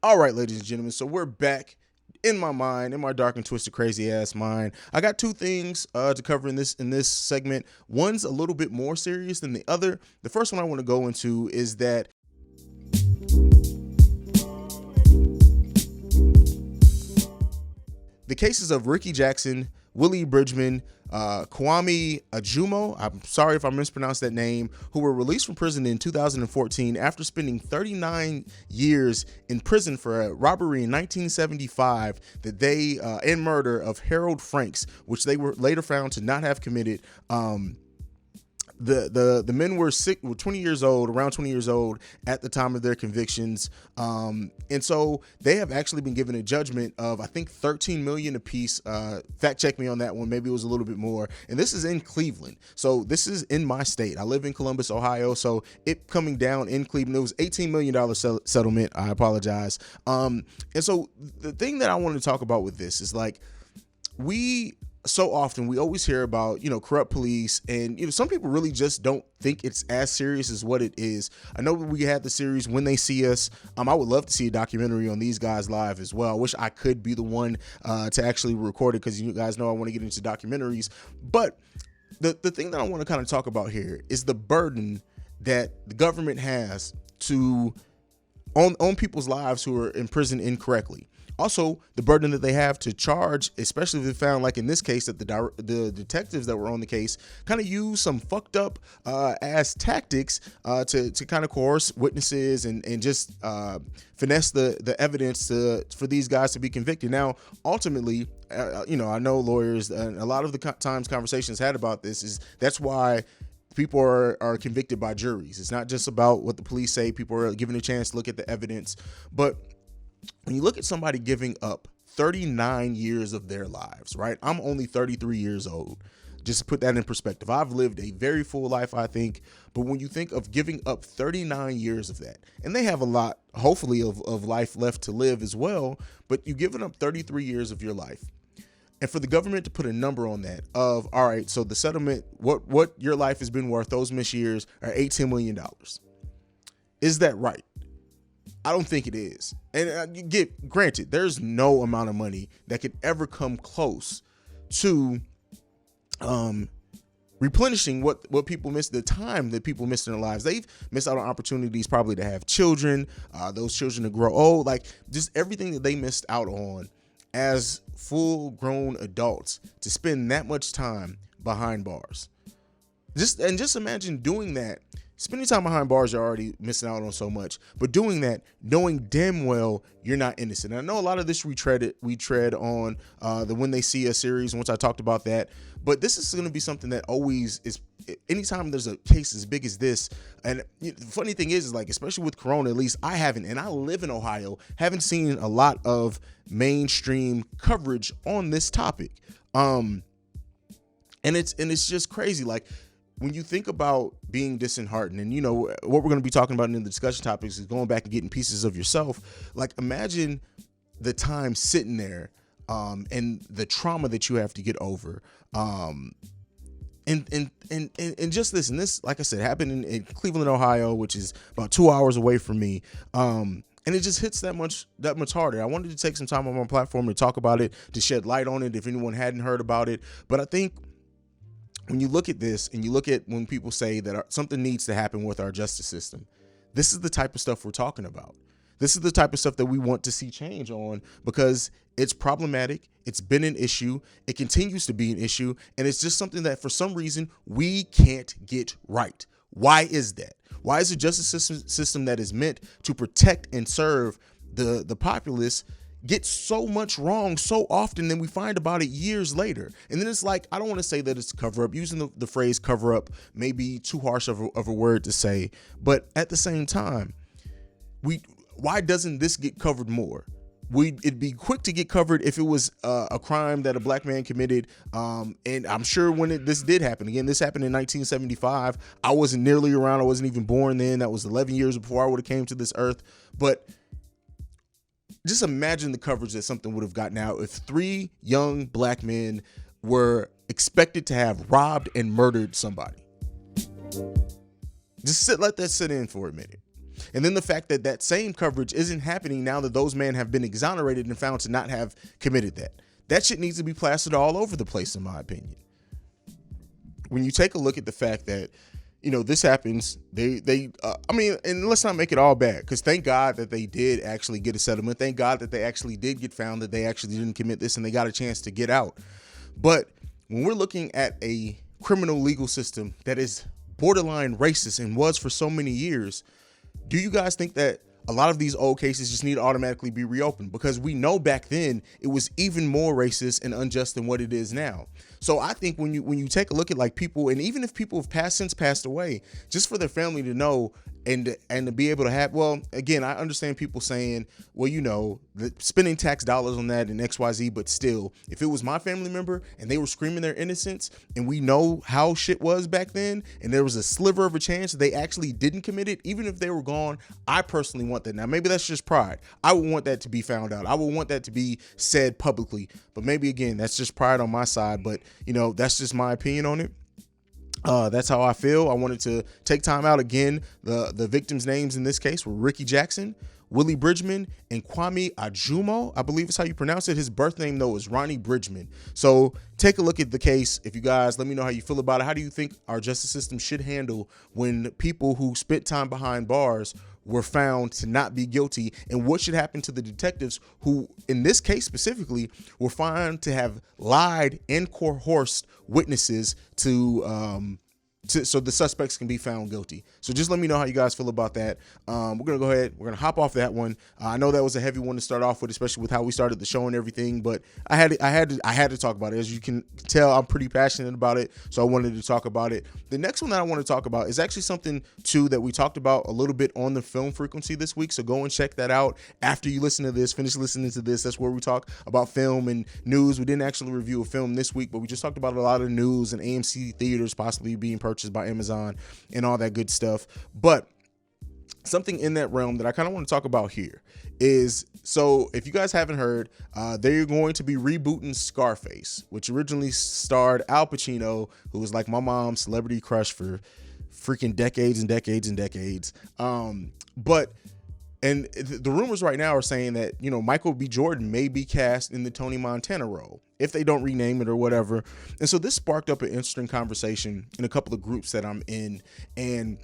All right, ladies and gentlemen, so we're back in my mind, in my dark and twisted, crazy ass mind. I got two things to cover in this segment. One's a little bit more serious than the other. The first one I want to go into is that the cases of Ricky Jackson, Willie Bridgman, Kwame Ajumo, I'm sorry if I mispronounced that name, who were released from prison in 2014 after spending 39 years in prison for a robbery in 1975 that they and murder of Harold Franks, which they were later found to not have committed. The men were 20 years old, around 20 years old at the time of their convictions. And so they have actually been given a judgment of, I think, $13 million apiece. Fact check me on that one. Maybe it was a little bit more. And this is in Cleveland. So this is in my state. I live in Columbus, Ohio. So it coming down in Cleveland, it was $18 million settlement. I apologize. And so the thing that I want to talk about with this is like, so often we always hear about, corrupt police, and, some people really just don't think it's as serious as what it is. I know we had the series When They See Us. I would love to see a documentary on these guys live as well. I wish I could be the one to actually record it, because you guys know I want to get into documentaries. But the thing that I want to kind of talk about here is the burden that the government has to on people's lives who are in prison incorrectly. Also, the burden that they have to charge, especially if they found, like in this case, that the detectives that were on the case kind of use some fucked up ass tactics to kind of coerce witnesses and just finesse the evidence for these guys to be convicted. Now, ultimately, I know lawyers, and a lot of the times conversations had about this is that's why people are convicted by juries. It's not just about what the police say. People are given a chance to look at the evidence. But when you look at somebody giving up 39 years of their lives, right? I'm only 33 years old. Just to put that in perspective, I've lived a very full life, I think. But when you think of giving up 39 years of that, and they have a lot, hopefully, of life left to live as well, but you've given up 33 years of your life. And for the government to put a number on that of, all right, so the settlement, what your life has been worth, those missed years are $18 million. Is that right? I don't think it is. And granted, there's no amount of money that could ever come close to replenishing what people missed, the time that people missed in their lives. They've missed out on opportunities probably to have children, those children to grow old, like just everything that they missed out on as full grown adults to spend that much time behind bars. Just imagine doing that. Spending time behind bars, you're already missing out on so much, but doing that, knowing damn well you're not innocent. And I know a lot of this we tread on the When They See Us series, once I talked about that, but this is going to be something that always is, anytime there's a case as big as this. And the funny thing is like, especially with Corona, at least I haven't, and I live in Ohio, haven't seen a lot of mainstream coverage on this topic. And it's just crazy. Like, when you think about being disheartened, and what we're going to be talking about in the discussion topics is going back and getting pieces of yourself. Like, imagine the time sitting there, and the trauma that you have to get over, and just this, and this, like I said, happened in Cleveland, Ohio, which is about 2 hours away from me. And it just hits that much harder. I wanted to take some time on my platform to talk about it, to shed light on it if anyone hadn't heard about it. But I think when you look at this, and you look at when people say that something needs to happen with our justice system, this is the type of stuff we're talking about. This is the type of stuff that we want to see change on, because it's problematic. It's been an issue. It continues to be an issue. And it's just something that for some reason we can't get right. Why is that? Why is the justice system that is meant to protect and serve the populace get so much wrong so often, then we find about it years later? And then it's like, I don't want to say that it's cover up. Using the phrase cover up may be too harsh of a word to say, but at the same time, why doesn't this get covered more? It'd be quick to get covered if it was a crime that a black man committed. And I'm sure when this did happen, again, this happened in 1975. I wasn't nearly around. I wasn't even born then. That was 11 years before I would have came to this earth. But just imagine the coverage that something would have gotten out if 3 young black men were expected to have robbed and murdered somebody. Just let that sit in for a minute. And then the fact that that same coverage isn't happening now that those men have been exonerated and found to not have committed that shit needs to be plastered all over the place, in my opinion. When you take a look at the fact that, you know, this happens, I mean, and let's not make it all bad, because thank God that they did actually get a settlement. Thank God that they actually did get found, that they actually didn't commit this, and they got a chance to get out. But when we're looking at a criminal legal system that is borderline racist and was for so many years, do you guys think that a lot of these old cases just need to automatically be reopened? Because we know back then it was even more racist and unjust than what it is now. So I think when you take a look at like people, and even if people have since passed away, just for their family to know and to be able to have, well, again, I understand people saying, well, you know, spending tax dollars on that and XYZ, but still, if it was my family member and they were screaming their innocence, and we know how shit was back then, and there was a sliver of a chance that they actually didn't commit it, even if they were gone, I personally want that. Now, maybe that's just pride. I would want that to be found out. I would want that to be said publicly, but maybe again, that's just pride on my side. But you know, that's just my opinion on it. That's how I feel. I wanted to take time out again. The victims' names in this case were Ricky Jackson, Willie Bridgman, and Kwame Ajumo, I believe is how you pronounce it. His birth name, though, is Ronnie Bridgman. So take a look at the case. If you guys, let me know how you feel about it. How do you think our justice system should handle when people who spent time behind bars were found to not be guilty? And what should happen to the detectives who, in this case specifically, were found to have lied and coerced witnesses so the suspects can be found guilty? So just let me know how you guys feel about that. We're gonna go ahead. We're gonna hop off that one. I know that was a heavy one to start off with, especially with how we started the show and everything. But I had to talk about it. As you can tell, I'm pretty passionate about it, so I wanted to talk about it. The next one that I want to talk about is actually something too that we talked about a little bit on the Film Frequency this week. So go and check that out after you listen to this. Finish listening to this. That's where we talk about film and news. We didn't actually review a film this week, but we just talked about a lot of news and AMC theaters possibly being purchased by Amazon and all that good stuff. But something in that realm that I kind of want to talk about here is, so if you guys haven't heard, they're going to be rebooting Scarface, which originally starred Al Pacino, who was like my mom's celebrity crush for freaking decades and decades and decades. And the rumors right now are saying that, you know, Michael B. Jordan may be cast in the Tony Montana role if they don't rename it or whatever. And so this sparked up an interesting conversation in a couple of groups that I'm in, and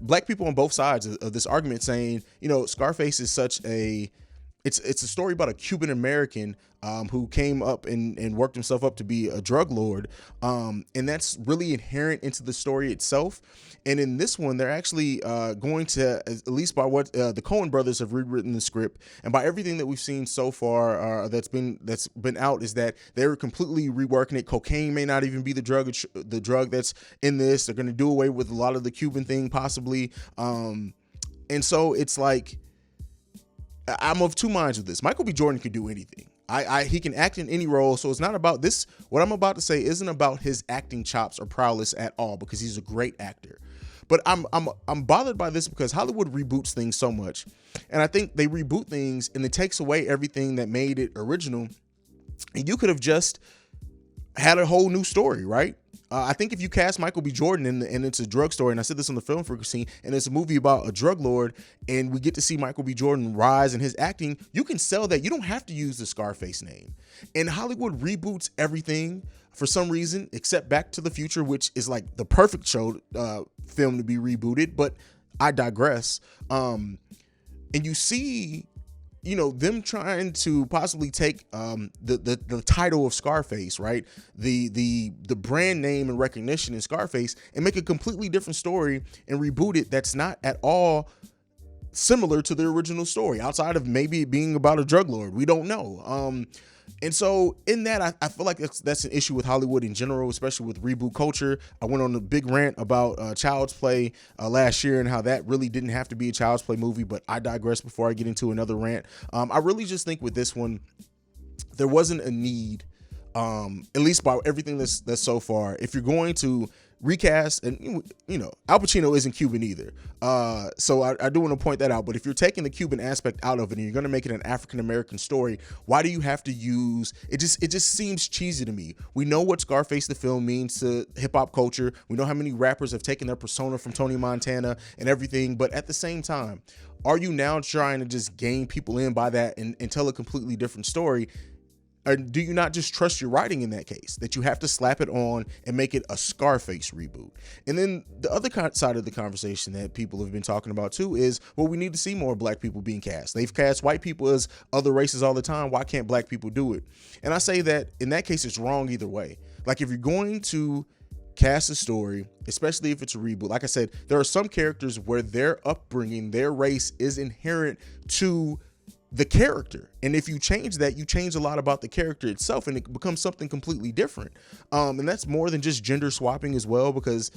black people on both sides of this argument saying, you know, Scarface is such a, it's a story about a Cuban American who came up and worked himself up to be a drug lord, and that's really inherent into the story itself. And in this one, they're actually going to, at least by what the Coen brothers have rewritten the script, and by everything that we've seen so far that's been out, is that they're completely reworking it. Cocaine may not even be the drug that's in this. They're going to do away with a lot of the Cuban thing possibly, and so it's like, I'm of two minds with this. Michael B. Jordan could do anything. He can act in any role, so it's not about this. What I'm about to say isn't about his acting chops or prowess at all, because he's a great actor. But I'm bothered by this because Hollywood reboots things so much, and I think they reboot things and it takes away everything that made it original. And you could have just had a whole new story, right? I think if you cast Michael B. Jordan and it's a drug story, and I said this on the Film Frequency, and it's a movie about a drug lord, and we get to see Michael B. Jordan rise in his acting, you can sell that. You don't have to use the Scarface name. And Hollywood reboots everything for some reason, except Back to the Future, which is like the perfect film to be rebooted. But I digress. And you see, you know, them trying to possibly take the title of Scarface, right? The brand name and recognition in Scarface, and make a completely different story and reboot it that's not at all similar to the original story, outside of maybe it being about a drug lord. We don't know. And so in that, I feel like that's an issue with Hollywood in general, especially with reboot culture. I went on a big rant about Child's Play last year and how that really didn't have to be a Child's Play movie, but I digress before I get into another rant. I really just think with this one, there wasn't a need, at least by everything that's so far. If you're going to recast, and Al Pacino isn't Cuban either. So I do want to point that out. But if you're taking the Cuban aspect out of it and you're going to make it an African American story, why do you have to use it? It just seems cheesy to me. We know what Scarface the film means to hip hop culture. We know how many rappers have taken their persona from Tony Montana and everything. But at the same time, are you now trying to just gain people in by that and tell a completely different story? Or do you not just trust your writing in that case, that you have to slap it on and make it a Scarface reboot? And then the other side of the conversation that people have been talking about too is, well, we need to see more black people being cast. They've cast white people as other races all the time. Why can't black people do it? And I say that in that case, it's wrong either way. Like, if you're going to cast a story, especially if it's a reboot, like I said, there are some characters where their upbringing, their race is inherent to the character, and if you change that, you change a lot about the character itself, and it becomes something completely different. And that's more than just gender swapping as well, because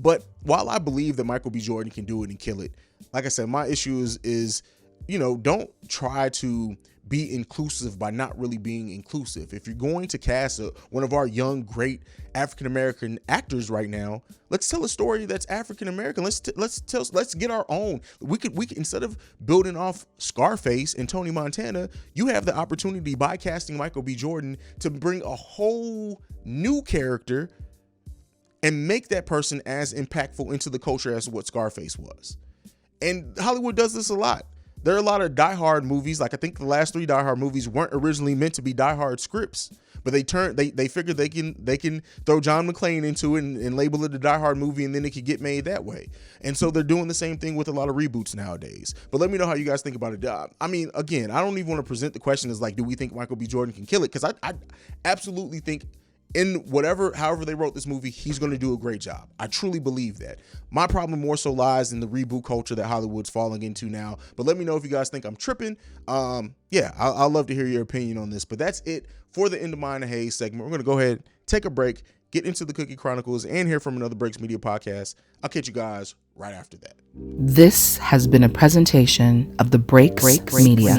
but while I believe that Michael B. Jordan can do it and kill it, like I said, my issue is don't try to be inclusive by not really being inclusive. If you're going to cast one of our young, great African-American actors right now, let's tell a story that's African-American. Let's get our own. We could instead of building off Scarface and Tony Montana, you have the opportunity by casting Michael B. Jordan to bring a whole new character and make that person as impactful into the culture as what Scarface was. And Hollywood does this a lot. There are a lot of Die Hard movies. Like, I think the last 3 Die Hard movies weren't originally meant to be Die Hard scripts, but they figured they can throw John McClane into it and label it a Die Hard movie, and then it could get made that way. And so they're doing the same thing with a lot of reboots nowadays. But let me know how you guys think about it. I mean, again, I don't even want to present the question as like, do we think Michael B. Jordan can kill it? Because I absolutely think in however they wrote this movie, he's going to do a great job. I truly believe that. My problem more so lies in the reboot culture that Hollywood's falling into now. But let me know if you guys think I'm tripping. Yeah, I'd love to hear your opinion on this. But that's it for the Into Mine and Haize segment. We're going to go ahead, take a break, get into the Cookie Chronicles, and hear from another Breaks Media podcast. I'll catch you guys right after that. This has been a presentation of the Breaks Media.